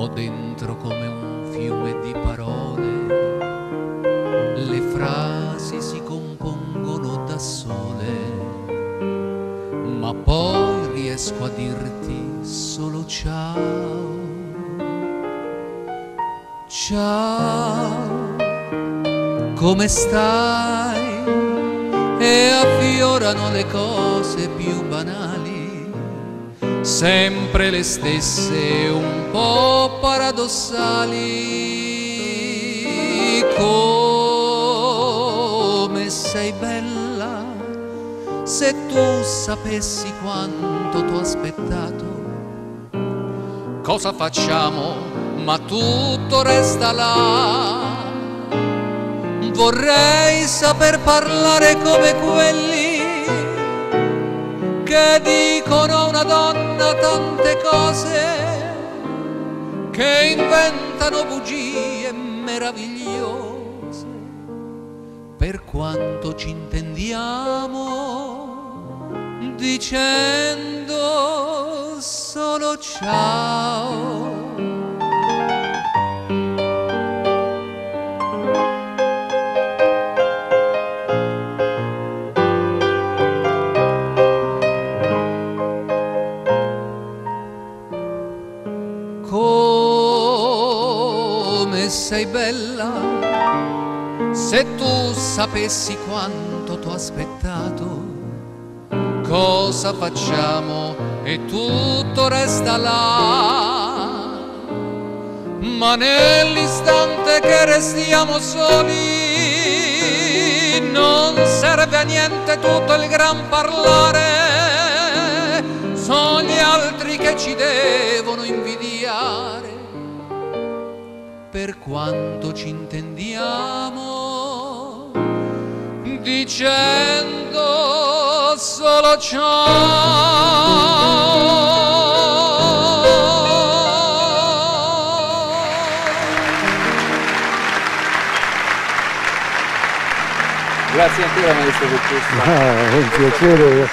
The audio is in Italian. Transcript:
Ho dentro come un fiume di parole, le frasi si compongono da sole, ma poi riesco a dirti solo ciao. Ciao, come stai? E affiorano le cose più banali, sempre le stesse, un po' paradossali. Come sei bella, se tu sapessi quanto t'ho aspettato. Cosa facciamo? Ma tutto resta là. Vorrei saper parlare come quelli che dicono a una donna tante cose, che inventano bugie meravigliose. Per quanto ci intendiamo, dicendo solo ciao. Come sei bella, se tu sapessi quanto t'ho aspettato. Cosa facciamo? E tutto resta là. Ma nell'istante che restiamo soli, non serve a niente tutto il gran parlare. Sono gli altri che ci devono invidiare. Per quanto ci intendiamo, dicendo solo ciao. Grazie ancora maestro per questo. È un piacere.